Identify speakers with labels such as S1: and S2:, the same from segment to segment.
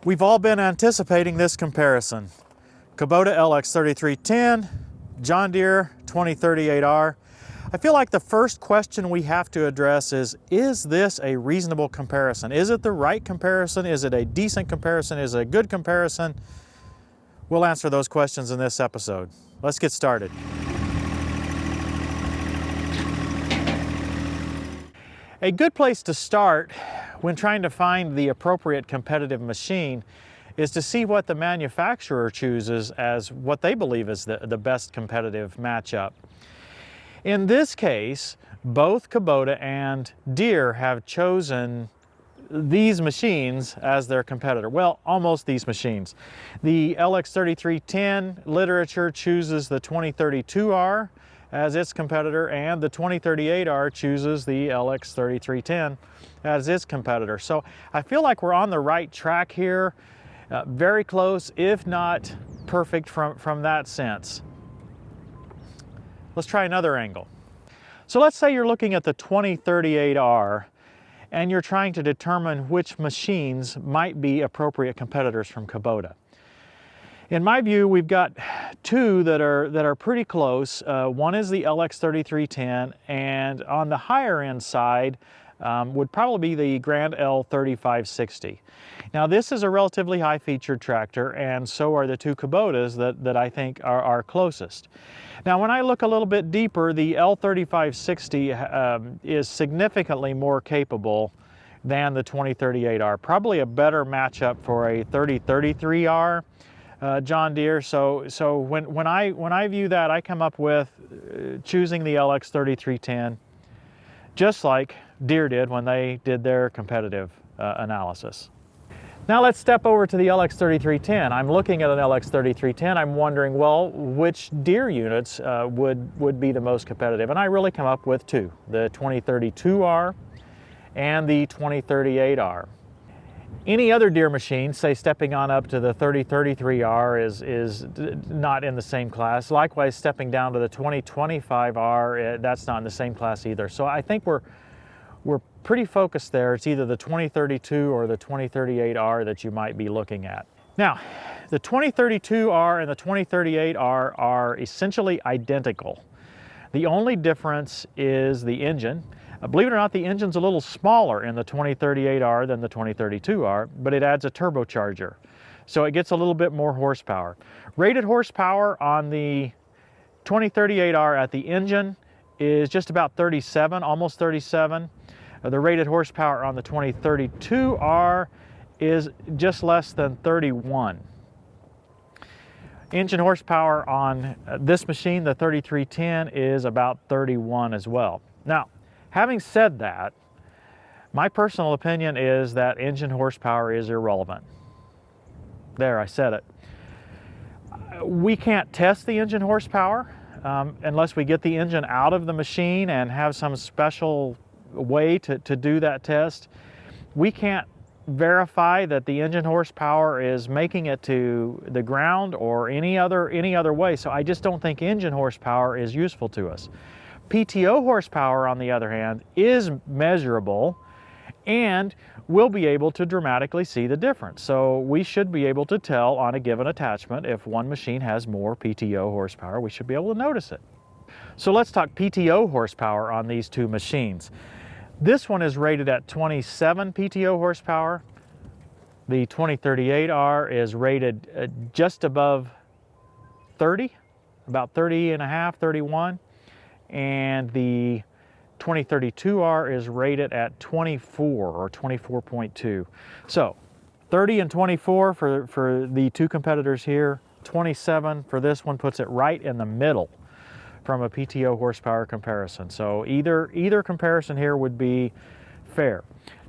S1: We've all been anticipating this comparison. Kubota LX3310, John Deere 2038R. I feel like the first question we have to address is this a reasonable comparison? Is it the right comparison? Is it a decent comparison? Is it a good comparison? We'll answer those questions in this episode. Let's get started. A good place to start when trying to find the appropriate competitive machine is to see what the manufacturer chooses as what they believe is the best competitive matchup. In this case, both Kubota and Deere have chosen these machines as their competitor. Well, almost these machines. The LX3310 literature chooses the 2032R as its competitor, and the 2038R chooses the LX3310 as its competitor. So I feel like we're on the right track here, very close, if not perfect from that sense. Let's try another angle. So let's say you're looking at the 2038R and you're trying to determine which machines might be appropriate competitors from Kubota. In my view, we've got two that are pretty close. One is the LX3310, and on the higher end side would probably be the Grand L3560. Now this is a relatively high featured tractor, and so are the two Kubotas that I think are closest. Now when I look a little bit deeper, the L3560 is significantly more capable than the 2038R. Probably a better matchup for a 3033R. John Deere. So when I view that, I come up with choosing the LX3310, just like Deere did when they did their competitive analysis. Now let's step over to the LX3310. I'm looking at an LX3310. I'm wondering, well, which Deere units would be the most competitive? And I really come up with two: the 2032R and the 2038R. Any other Deere machine, say stepping on up to the 3033R, is not in the same class. Likewise, stepping down to the 2025R, that's not in the same class either. So I think we're pretty focused there. It's either the 2032 or the 2038R that you might be looking at. Now, the 2032R and the 2038R are essentially identical. The only difference is the engine. Believe it or not, the engine's a little smaller in the 2038R than the 2032R, but it adds a turbocharger. So it gets a little bit more horsepower. Rated horsepower on the 2038R at the engine is just about 37, almost 37. The rated horsepower on the 2032R is just less than 31. Engine horsepower on this machine, the 3310, is about 31 as well. Now, having said that, my personal opinion is that engine horsepower is irrelevant. There, I said it. We can't test the engine horsepower unless we get the engine out of the machine and have some special way to do that test. We can't verify that the engine horsepower is making it to the ground or any other way, so I just don't think engine horsepower is useful to us. PTO horsepower, on the other hand, is measurable, and we'll be able to dramatically see the difference. So we should be able to tell on a given attachment if one machine has more PTO horsepower. We should be able to notice it. So let's talk PTO horsepower on these two machines. This one is rated at 27 PTO horsepower. The 2038R is rated just above 30, about 30 and a half, 31. And the 2032R is rated at 24 or 24.2. So 30 and 24 for the two competitors here. 27 for this one puts it right in the middle from a PTO horsepower comparison. So either comparison here would be fair.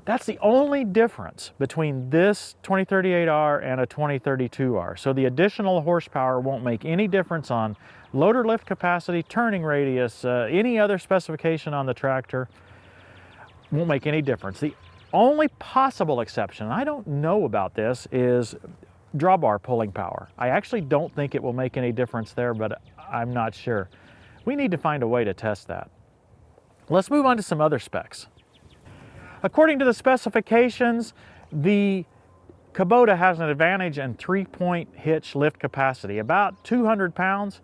S1: That's the only difference between this 2038R and a 2032R. So the additional horsepower won't make any difference on loader lift capacity, turning radius, any other specification on the tractor. Won't make any difference. The only possible exception, and I don't know about this, is drawbar pulling power. I actually don't think it will make any difference there, but I'm not sure. We need to find a way to test that. Let's move on to some other specs. According to the specifications, the Kubota has an advantage in 3-point hitch lift capacity, about 200 pounds.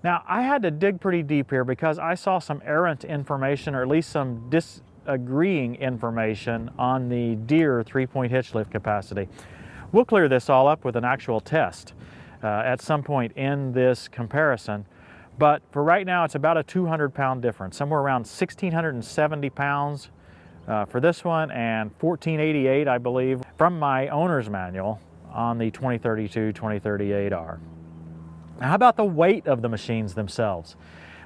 S1: Now, I had to dig pretty deep here because I saw some errant information, or at least some disagreeing information on the Deere 3-point hitch lift capacity. We'll clear this all up with an actual test at some point in this comparison. But for right now, it's about a 200-pound difference, somewhere around 1,670 pounds for this one, and 1,488, I believe, from my owner's manual on the 2038R. Now, how about the weight of the machines themselves?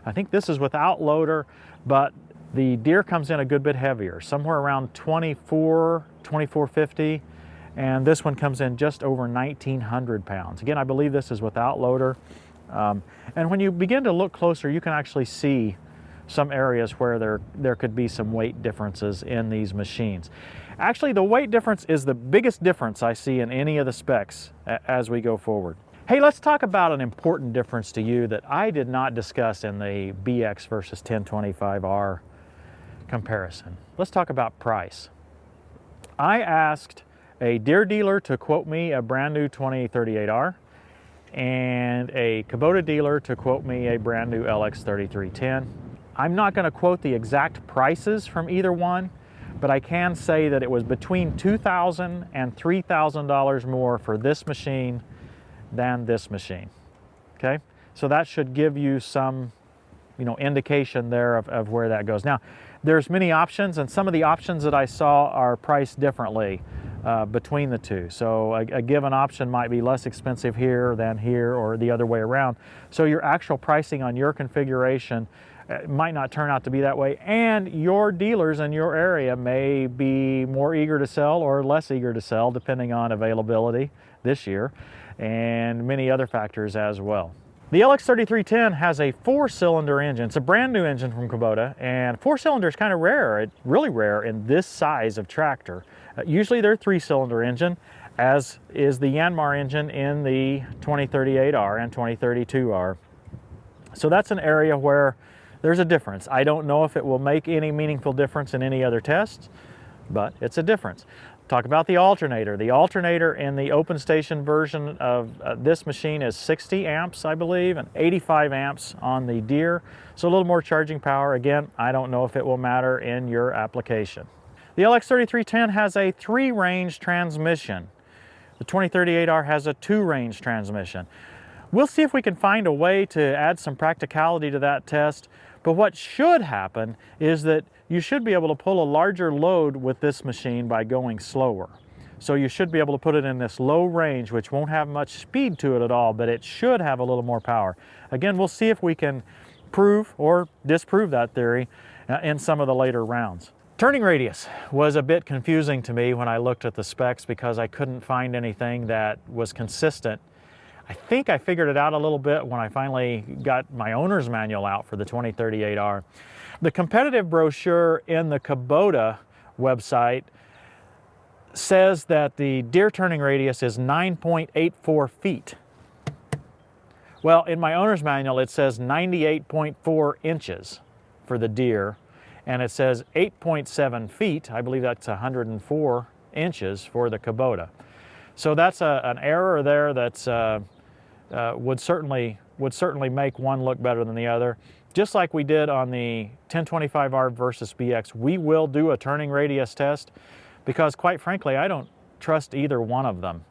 S1: I think this is without loader, but the Deere comes in a good bit heavier, somewhere around 2450, and this one comes in just over 1,900 pounds. Again, I believe this is without loader. And when you begin to look closer, you can actually see some areas where there could be some weight differences in these machines. Actually, the weight difference is the biggest difference I see in any of the specs as we go forward. Hey, let's talk about an important difference to you that I did not discuss in the BX versus 1025R comparison. Let's talk about price. I asked a Deere dealer to quote me a brand new 2038R and a Kubota dealer to quote me a brand new LX3310. I'm not going to quote the exact prices from either one, but I can say that it was between $2,000 and $3,000 more for this machine than this machine. Okay, so that should give you some, indication there of where that goes. Now, there's many options, and some of the options that I saw are priced differently between the two. So a given option might be less expensive here than here, or the other way around. So your actual pricing on your configuration might not turn out to be that way, and your dealers in your area may be more eager to sell or less eager to sell, depending on availability this year and many other factors as well. The LX3310 has a 4-cylinder engine. It's a brand new engine from Kubota, and 4-cylinder is kind of rare. It's really rare in this size of tractor. Usually they're 3-cylinder engine, as is the Yanmar engine in the 2038R and 2032R. So that's an area where there's a difference. I don't know if it will make any meaningful difference in any other tests, but it's a difference. Talk about the alternator. The alternator in the open station version of this machine is 60 amps, I believe, and 85 amps on the Deere. So a little more charging power. Again, I don't know if it will matter in your application. The LX3310 has a 3-range transmission. The 2038R has a 2-range transmission. We'll see if we can find a way to add some practicality to that test. But what should happen is that you should be able to pull a larger load with this machine by going slower. So you should be able to put it in this low range, which won't have much speed to it at all, but it should have a little more power. Again, we'll see if we can prove or disprove that theory in some of the later rounds. Turning radius was a bit confusing to me when I looked at the specs because I couldn't find anything that was consistent. I think I figured it out a little bit when I finally got my owner's manual out for the 2038R. The competitive brochure in the Kubota website says that the Deere turning radius is 9.84 feet. Well, in my owner's manual, it says 98.4 inches for the Deere, and it says 8.7 feet. I believe that's 104 inches for the Kubota. So that's an error there that's would certainly make one look better than the other. Just like we did on the 1025R versus BX, we will do a turning radius test because, quite frankly, I don't trust either one of them.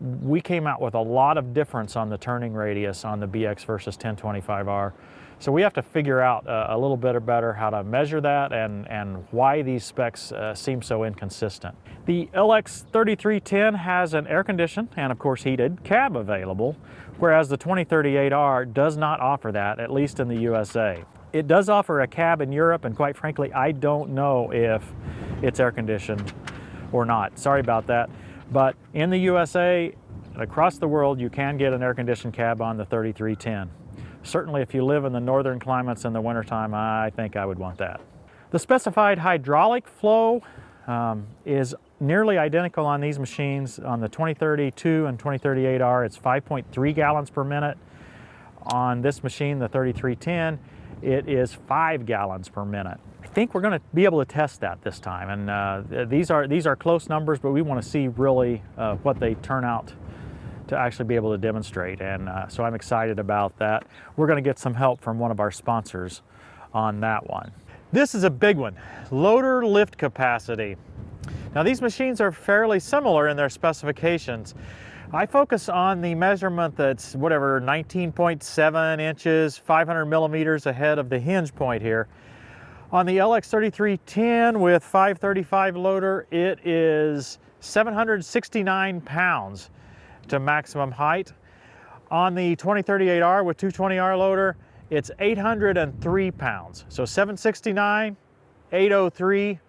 S1: We came out with a lot of difference on the turning radius on the BX versus 1025R. So we have to figure out a little bit better how to measure that and why these specs seem so inconsistent. The LX3310 has an air-conditioned and, of course, heated cab available, whereas the 2038R does not offer that, at least in the USA. It does offer a cab in Europe, and quite frankly, I don't know if it's air-conditioned or not. Sorry about that. But in the USA, across the world, you can get an air-conditioned cab on the 3310. Certainly if you live in the northern climates in the wintertime, I think I would want that. The specified hydraulic flow is nearly identical on these machines. On the 2032 and 2038R, it's 5.3 gallons per minute. On this machine, the 3310, it is 5 gallons per minute. I think we're going to be able to test that this time. And these are close numbers, but we want to see really what they turn out to actually be able to demonstrate. And so I'm excited about that. We're going to get some help from one of our sponsors on that one. This is a big one, loader lift capacity. Now these machines are fairly similar in their specifications. I focus on the measurement that's whatever, 19.7 inches, 500 millimeters ahead of the hinge point here. On the LX3310 with 535 loader, it is 769 pounds to maximum height. On the 2038R with 220R loader, it's 803 pounds. So 769, 803.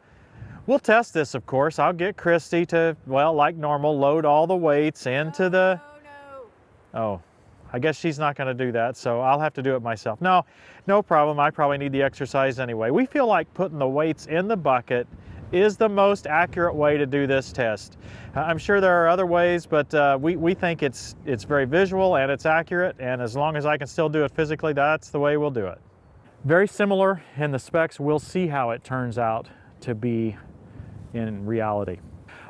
S1: We'll test this, of course. I'll get Christy to, well, like normal, load all the weights into the... Oh, I guess she's not going to do that, so I'll have to do it myself. No, no problem. I probably need the exercise anyway. We feel like putting the weights in the bucket is the most accurate way to do this test. I'm sure there are other ways, but we think it's very visual and it's accurate, and as long as I can still do it physically, that's the way we'll do it. Very similar in the specs. We'll see how it turns out to be in reality.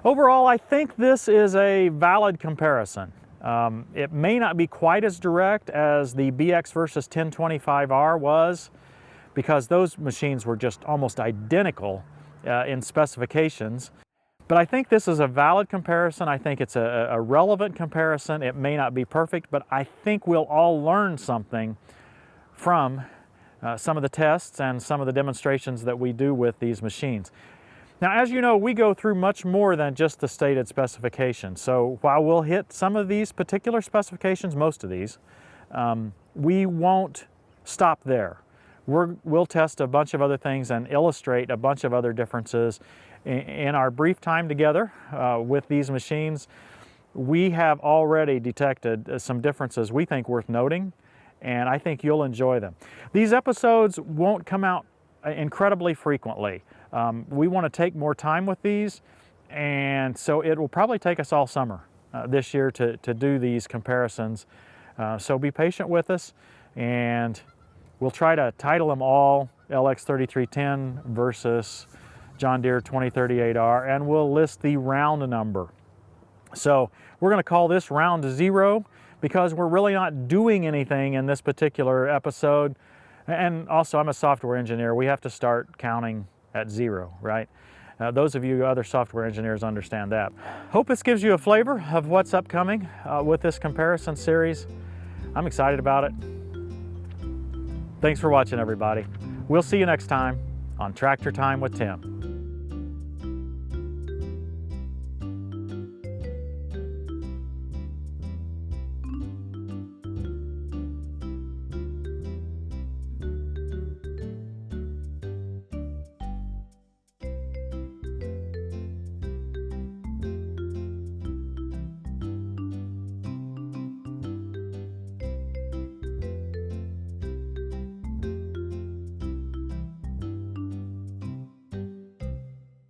S1: Overall, I think this is a valid comparison. It may not be quite as direct as the BX versus 1025R was, because those machines were just almost identical in specifications. But I think this is a valid comparison. I think it's a relevant comparison. It may not be perfect, but I think we'll all learn something from some of the tests and some of the demonstrations that we do with these machines. Now, as you know, we go through much more than just the stated specifications. So while we'll hit some of these particular specifications, most of these, we won't stop there. We'll test a bunch of other things and illustrate a bunch of other differences. In our brief time together with these machines, we have already detected some differences we think worth noting, and I think you'll enjoy them. These episodes won't come out incredibly frequently. We want to take more time with these, and so it will probably take us all summer this year to do these comparisons. So be patient with us, and we'll try to title them all LX3310 versus John Deere 2038R, and we'll list the round number. So we're going to call this round 0 because we're really not doing anything in this particular episode. And also, I'm a software engineer. We have to start counting at 0, right? Those of you other software engineers understand that. Hope this gives you a flavor of what's upcoming with this comparison series. I'm excited about it. Thanks for watching, everybody. We'll see you next time on Tractor Time with Tim.